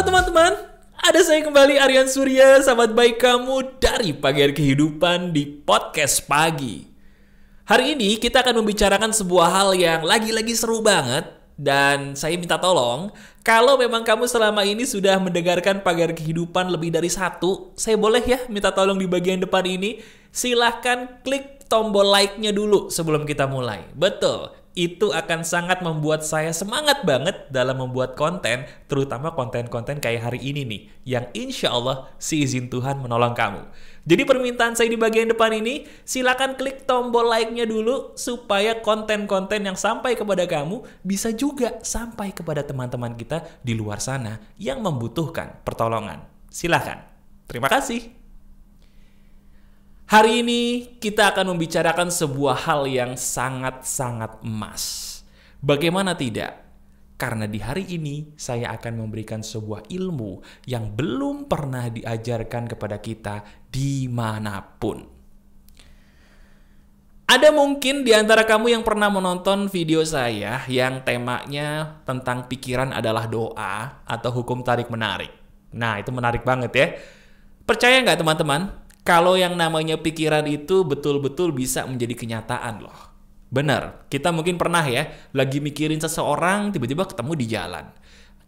Halo teman-teman, ada saya kembali Aryan Surya, sahabat baik kamu dari Pagi Hari Kehidupan di Podcast Pagi. Hari ini kita akan membicarakan sebuah hal yang lagi-lagi seru banget. Dan saya minta tolong, kalau memang kamu selama ini sudah mendengarkan Pagi Hari Kehidupan lebih dari satu, saya boleh ya minta tolong di bagian depan ini, silahkan klik tombol like-nya dulu sebelum kita mulai. Betul. Itu akan sangat membuat saya semangat banget dalam membuat konten, terutama konten-konten kayak hari ini nih, yang insya Allah si izin Tuhan menolong kamu. Jadi permintaan saya di bagian depan ini, silakan klik tombol like-nya dulu, supaya konten-konten yang sampai kepada kamu bisa juga sampai kepada teman-teman kita di luar sana yang membutuhkan pertolongan. Silakan. Terima kasih. Hari ini kita akan membicarakan sebuah hal yang sangat-sangat emas. Bagaimana tidak? Karena di hari ini saya akan memberikan sebuah ilmu yang belum pernah diajarkan kepada kita dimanapun. Ada mungkin di antara kamu yang pernah menonton video saya yang temanya tentang pikiran adalah doa atau hukum tarik-menarik. Nah, itu menarik banget ya. Percaya nggak teman-teman? Kalau yang namanya pikiran itu betul-betul bisa menjadi kenyataan loh. Benar, kita mungkin pernah ya, lagi mikirin seseorang, tiba-tiba ketemu di jalan.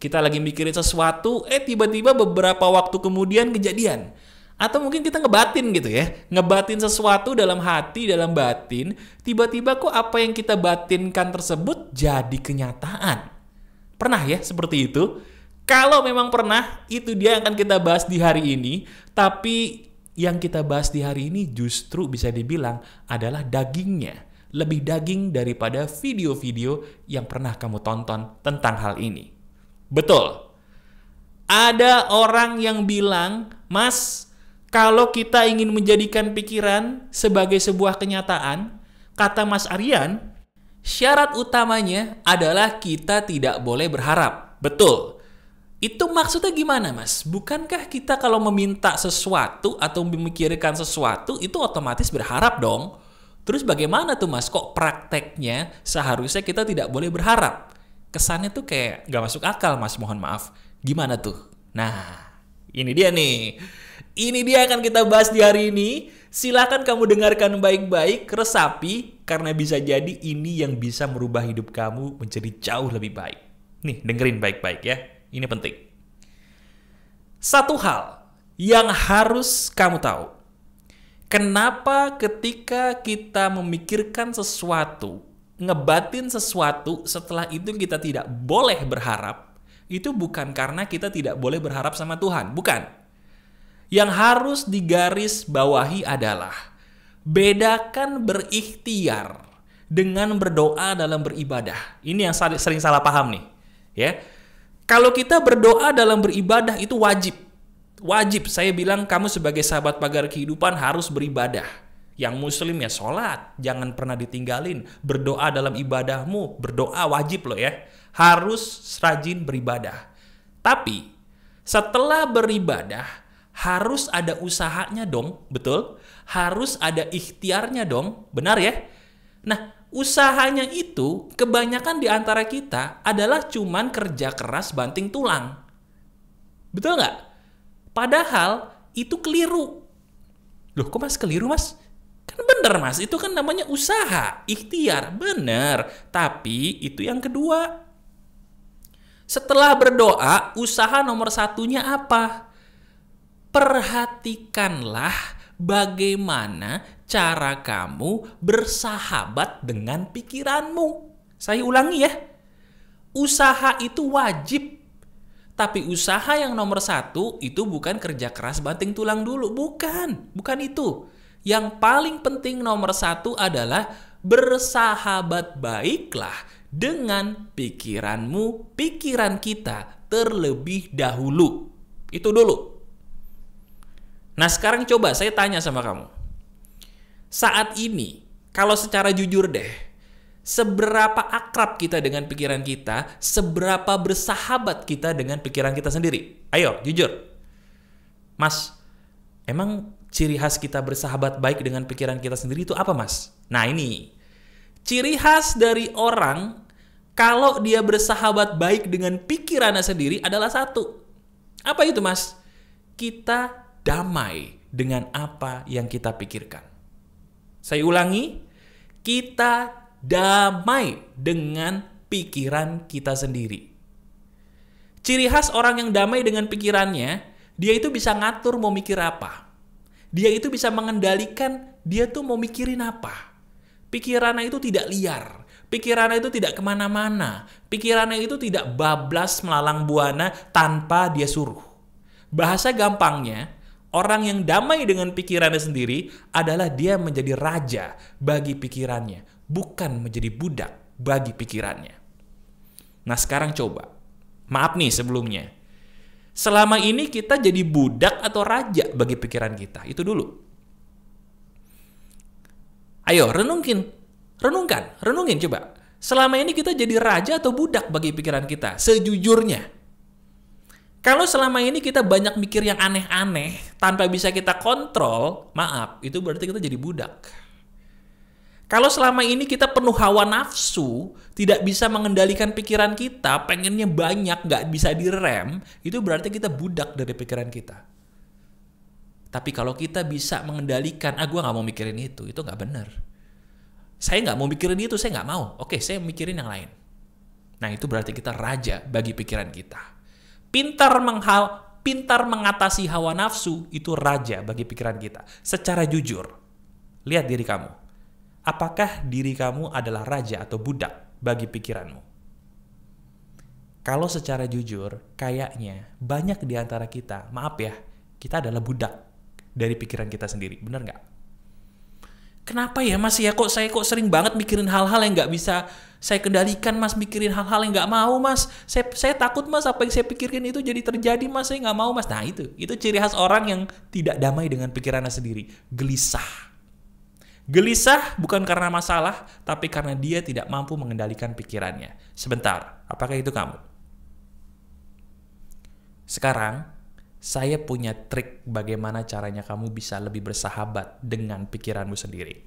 Kita lagi mikirin sesuatu, tiba-tiba beberapa waktu kemudian kejadian. Atau mungkin kita ngebatin gitu ya, ngebatin sesuatu dalam hati, dalam batin, tiba-tiba kok apa yang kita batinkan tersebut jadi kenyataan. Pernah ya seperti itu? Kalau memang pernah, itu dia yang akan kita bahas di hari ini, tapi yang kita bahas di hari ini justru bisa dibilang adalah dagingnya. Lebih daging daripada video-video yang pernah kamu tonton tentang hal ini. Betul. Ada orang yang bilang, Mas, kalau kita ingin menjadikan pikiran sebagai sebuah kenyataan, kata Mas Aryan, syarat utamanya adalah kita tidak boleh berharap. Betul. Itu maksudnya gimana, Mas? Bukankah kita kalau meminta sesuatu atau memikirkan sesuatu itu otomatis berharap dong? Terus bagaimana tuh, Mas? Kok prakteknya seharusnya kita tidak boleh berharap? Kesannya tuh kayak gak masuk akal, Mas. Mohon maaf. Gimana tuh? Nah, ini dia nih. Ini dia akan kita bahas di hari ini. Silakan kamu dengarkan baik-baik, resapi, karena bisa jadi ini yang bisa merubah hidup kamu menjadi jauh lebih baik. Nih, dengerin baik-baik ya. Ini penting. Satu hal yang harus kamu tahu. Kenapa ketika kita memikirkan sesuatu, ngebatin sesuatu, setelah itu kita tidak boleh berharap, itu bukan karena kita tidak boleh berharap sama Tuhan. Bukan. Yang harus digaris bawahi adalah bedakan berikhtiar dengan berdoa dalam beribadah. Ini yang sering salah paham nih. Ya. Kalau kita berdoa dalam beribadah itu wajib. Wajib, saya bilang kamu sebagai sahabat pagar kehidupan harus beribadah. Yang muslim ya sholat, jangan pernah ditinggalin. Berdoa dalam ibadahmu, berdoa wajib loh ya. Harus rajin beribadah. Tapi setelah beribadah harus ada usahanya dong, betul? Harus ada ikhtiarnya dong, benar ya? Nah, usahanya itu kebanyakan di antara kita adalah cuman kerja keras banting tulang. Betul nggak? Padahal itu keliru. Loh kok Mas keliru, Mas? Kan bener, Mas. Itu kan namanya usaha, ikhtiar. Bener. Tapi itu yang kedua. Setelah berdoa, usaha nomor satunya apa? Perhatikanlah bagaimana cara kamu bersahabat dengan pikiranmu. Saya ulangi ya. Usaha itu wajib. Tapi usaha yang nomor satu itu bukan kerja keras banting tulang dulu. Bukan. Bukan itu. Yang paling penting nomor satu adalah bersahabat baiklah dengan pikiranmu, pikiran kita terlebih dahulu. Itu dulu. Nah sekarang coba saya tanya sama kamu. Saat ini, kalau secara jujur deh, seberapa akrab kita dengan pikiran kita, seberapa bersahabat kita dengan pikiran kita sendiri? Ayo, jujur. Mas, emang ciri khas kita bersahabat baik dengan pikiran kita sendiri itu apa, Mas? Nah ini, ciri khas dari orang kalau dia bersahabat baik dengan pikirannya sendiri adalah satu. Apa itu, Mas? Kita damai dengan apa yang kita pikirkan. Saya ulangi, kita damai dengan pikiran kita sendiri. Ciri khas orang yang damai dengan pikirannya, dia itu bisa ngatur mau mikir apa. Dia itu bisa mengendalikan dia tuh mau mikirin apa. Pikirannya itu tidak liar. Pikirannya itu tidak kemana-mana. Pikirannya itu tidak bablas melalang buana tanpa dia suruh. Bahasa gampangnya, orang yang damai dengan pikirannya sendiri adalah dia menjadi raja bagi pikirannya, bukan menjadi budak bagi pikirannya. Nah sekarang coba, maaf nih sebelumnya, selama ini kita jadi budak atau raja bagi pikiran kita? Itu dulu. Ayo renungin coba. Selama ini kita jadi raja atau budak bagi pikiran kita? Sejujurnya. Kalau selama ini kita banyak mikir yang aneh-aneh tanpa bisa kita kontrol, maaf, itu berarti kita jadi budak. Kalau selama ini kita penuh hawa nafsu, tidak bisa mengendalikan pikiran kita, pengennya banyak, nggak bisa direm, itu berarti kita budak dari pikiran kita. Tapi kalau kita bisa mengendalikan, gue nggak mau mikirin itu nggak benar. Saya nggak mau mikirin itu, saya nggak mau. Oke, saya mikirin yang lain. Nah, itu berarti kita raja bagi pikiran kita. Pintar mengatasi hawa nafsu, itu raja bagi pikiran kita. Secara jujur, lihat diri kamu. Apakah diri kamu adalah raja atau budak bagi pikiranmu? Kalau secara jujur, kayaknya banyak di antara kita, maaf ya, kita adalah budak dari pikiran kita sendiri. Benar nggak? Kenapa ya Mas ya, saya sering banget mikirin hal-hal yang nggak bisa saya kendalikan, Mas, mikirin hal-hal yang nggak mau, Mas. Saya takut, Mas, apa yang saya pikirin itu jadi terjadi, Mas. Saya nggak mau, Mas. Nah itu ciri khas orang yang tidak damai dengan pikirannya sendiri. Gelisah. Gelisah bukan karena masalah, tapi karena dia tidak mampu mengendalikan pikirannya. Sebentar, apakah itu kamu? Sekarang, saya punya trik bagaimana caranya kamu bisa lebih bersahabat dengan pikiranmu sendiri.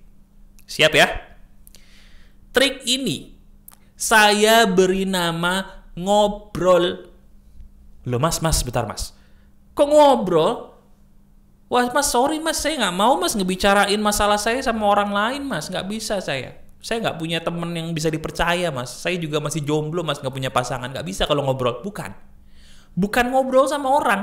Siap ya? Trik ini saya beri nama ngobrol. Loh Mas, bentar Mas. Kok ngobrol? Wah Mas, sorry Mas, saya nggak mau Mas ngebicarain masalah saya sama orang lain Mas. Nggak bisa saya. Saya nggak punya temen yang bisa dipercaya Mas. Saya juga masih jomblo Mas, nggak punya pasangan. Nggak bisa kalau ngobrol. Bukan ngobrol sama orang.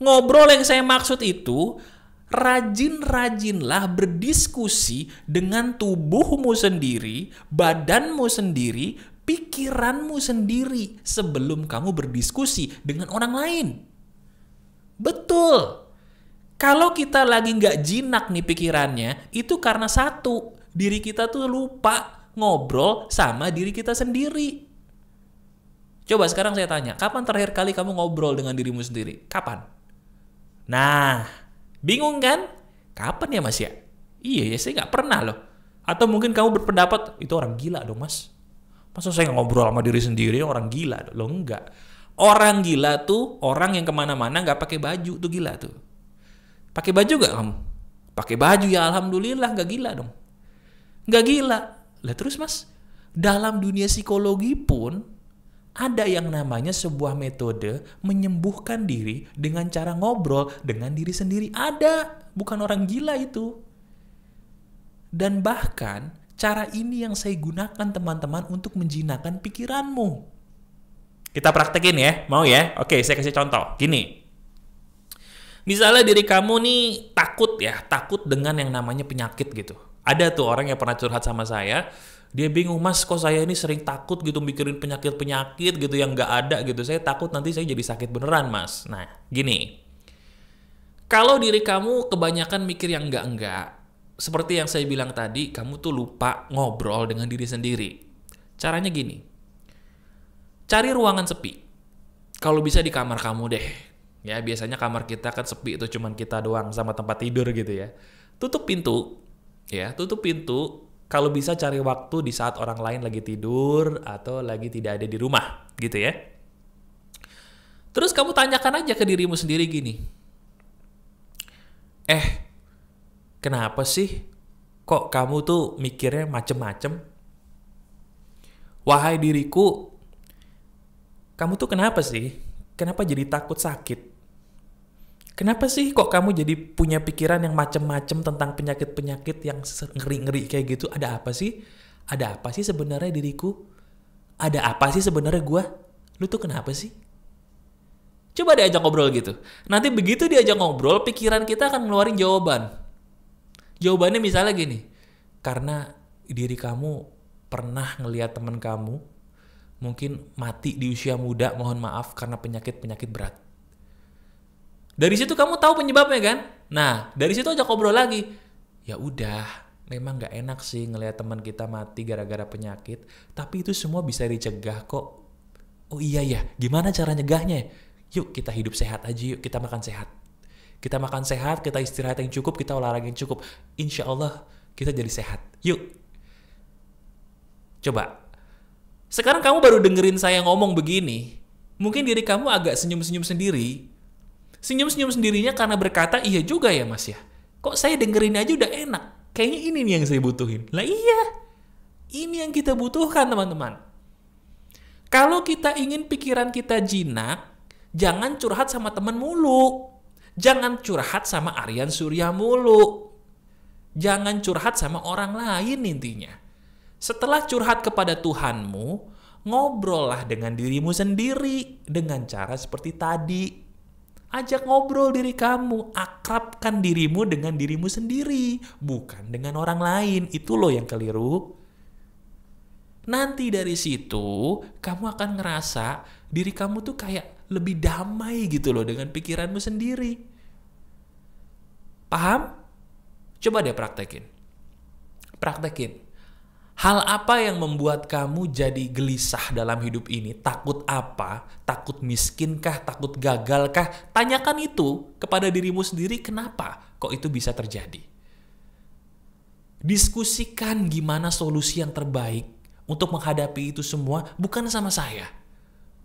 Ngobrol yang saya maksud itu, rajin-rajinlah berdiskusi dengan tubuhmu sendiri, badanmu sendiri, pikiranmu sendiri sebelum kamu berdiskusi dengan orang lain. Betul. Kalau kita lagi nggak jinak nih pikirannya, itu karena satu, diri kita tuh lupa ngobrol sama diri kita sendiri. Coba sekarang saya tanya, kapan terakhir kali kamu ngobrol dengan dirimu sendiri? Kapan? Nah, bingung kan? Kapan ya Mas ya? Iya ya, saya nggak pernah loh. Atau mungkin kamu berpendapat, itu orang gila dong Mas. Masa saya ngobrol sama diri sendiri, orang gila? Loh enggak. Orang gila tuh orang yang kemana-mana nggak pakai baju tuh gila tuh. Pakai baju nggak kamu? Pakai baju ya alhamdulillah, nggak gila dong. Nggak gila. Lah terus Mas, dalam dunia psikologi pun ada yang namanya sebuah metode menyembuhkan diri dengan cara ngobrol dengan diri sendiri. Ada, bukan orang gila itu. Dan bahkan cara ini yang saya gunakan teman-teman untuk menjinakkan pikiranmu. Kita praktekin ya, mau ya? Oke, saya kasih contoh. Gini, misalnya diri kamu nih takut dengan yang namanya penyakit gitu. Ada tuh orang yang pernah curhat sama saya. Dia bingung, Mas, kok saya ini sering takut gitu mikirin penyakit-penyakit gitu yang nggak ada gitu. Saya takut nanti saya jadi sakit beneran, Mas. Nah, gini. Kalau diri kamu kebanyakan mikir yang enggak-enggak, seperti yang saya bilang tadi, kamu tuh lupa ngobrol dengan diri sendiri. Caranya gini. Cari ruangan sepi. Kalau bisa di kamar kamu deh. Ya, biasanya kamar kita kan sepi, itu cuman kita doang sama tempat tidur gitu ya. Tutup pintu. Ya, tutup pintu. Kalau bisa cari waktu di saat orang lain lagi tidur atau lagi tidak ada di rumah, gitu ya. Terus kamu tanyakan aja ke dirimu sendiri gini. Kenapa sih kok kamu tuh mikirnya macem-macem? Wahai diriku, kamu tuh kenapa sih Kenapa jadi takut sakit? Kenapa sih kok kamu jadi punya pikiran yang macem-macem tentang penyakit-penyakit yang ngeri-ngeri kayak gitu? Ada apa sih? Ada apa sih sebenarnya diriku? Ada apa sih sebenarnya gue? Lu tuh kenapa sih? Coba diajak ngobrol gitu. Nanti begitu diajak ngobrol, pikiran kita akan ngeluarin jawaban. Jawabannya misalnya gini, karena diri kamu pernah ngelihat teman kamu mungkin mati di usia muda, mohon maaf karena penyakit-penyakit berat. Dari situ kamu tahu penyebabnya kan? Nah, dari situ ajak ngobrol lagi. Ya udah, memang gak enak sih ngelihat teman kita mati gara-gara penyakit, tapi itu semua bisa dicegah kok. Oh iya ya, gimana cara nyegahnya? Yuk kita hidup sehat aja, yuk kita makan sehat. Kita makan sehat, kita istirahat yang cukup, kita olahraga yang cukup. Insya Allah kita jadi sehat. Yuk. Coba. Sekarang kamu baru dengerin saya ngomong begini. Mungkin diri kamu agak senyum-senyum sendiri. Senyum-senyum sendirinya karena berkata, iya juga ya mas ya. Kok saya dengerin aja udah enak. Kayaknya ini nih yang saya butuhin. Lah iya. Ini yang kita butuhkan teman-teman. Kalau kita ingin pikiran kita jinak, jangan curhat sama teman mulu. Jangan curhat sama Aryan Surya mulu. Jangan curhat sama orang lain intinya. Setelah curhat kepada Tuhanmu, ngobrollah dengan dirimu sendiri dengan cara seperti tadi. Ajak ngobrol diri kamu, akrabkan dirimu dengan dirimu sendiri, bukan dengan orang lain. Itu loh yang keliru. Nanti dari situ, kamu akan ngerasa diri kamu tuh kayak lebih damai gitu loh dengan pikiranmu sendiri. Paham? Coba deh praktekin. Praktekin. Hal apa yang membuat kamu jadi gelisah dalam hidup ini? Takut apa? Takut miskin kah? Takut gagal kah? Tanyakan itu kepada dirimu sendiri, kenapa kok itu bisa terjadi? Diskusikan gimana solusi yang terbaik untuk menghadapi itu semua, bukan sama saya,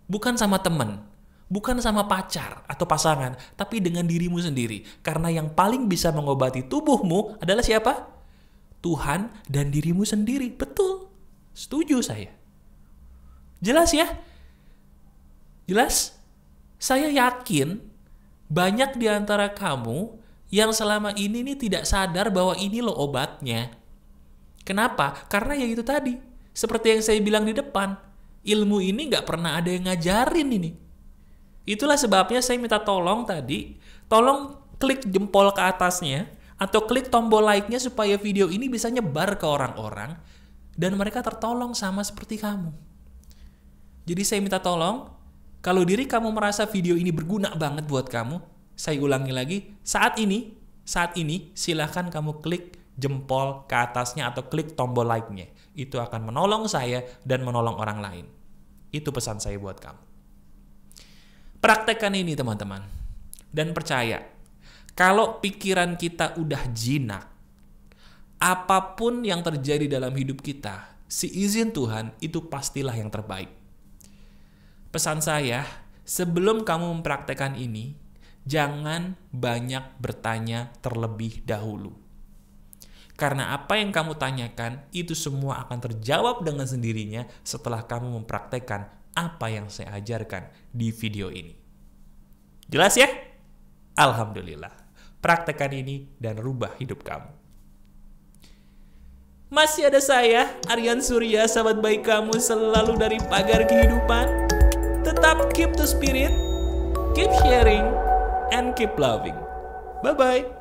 bukan sama teman, bukan sama pacar atau pasangan, tapi dengan dirimu sendiri. Karena yang paling bisa mengobati tubuhmu adalah siapa? Tuhan dan dirimu sendiri. Betul. Setuju saya. Jelas ya? Jelas? Saya yakin banyak di antara kamu yang selama ini nih tidak sadar bahwa ini loh obatnya. Kenapa? Karena ya itu tadi. Seperti yang saya bilang di depan. Ilmu ini gak pernah ada yang ngajarin ini. Itulah sebabnya saya minta tolong tadi. Tolong klik jempol ke atasnya. Atau klik tombol like-nya supaya video ini bisa nyebar ke orang-orang. Dan mereka tertolong sama seperti kamu. Jadi saya minta tolong. Kalau diri kamu merasa video ini berguna banget buat kamu. Saya ulangi lagi. Saat ini silahkan kamu klik jempol ke atasnya atau klik tombol like-nya. Itu akan menolong saya dan menolong orang lain. Itu pesan saya buat kamu. Praktekkan ini teman-teman. Dan percaya. Kalau pikiran kita udah jinak, apapun yang terjadi dalam hidup kita, seizin Tuhan, itu pastilah yang terbaik. Pesan saya, sebelum kamu mempraktekkan ini, jangan banyak bertanya terlebih dahulu. Karena apa yang kamu tanyakan, itu semua akan terjawab dengan sendirinya setelah kamu mempraktekkan apa yang saya ajarkan di video ini. Jelas ya? Alhamdulillah. Praktekkan ini dan rubah hidup kamu. Masih ada saya, Aryan Surya, sahabat baik kamu selalu dari pagar kehidupan. Tetap keep the spirit, keep sharing, and keep loving. Bye-bye.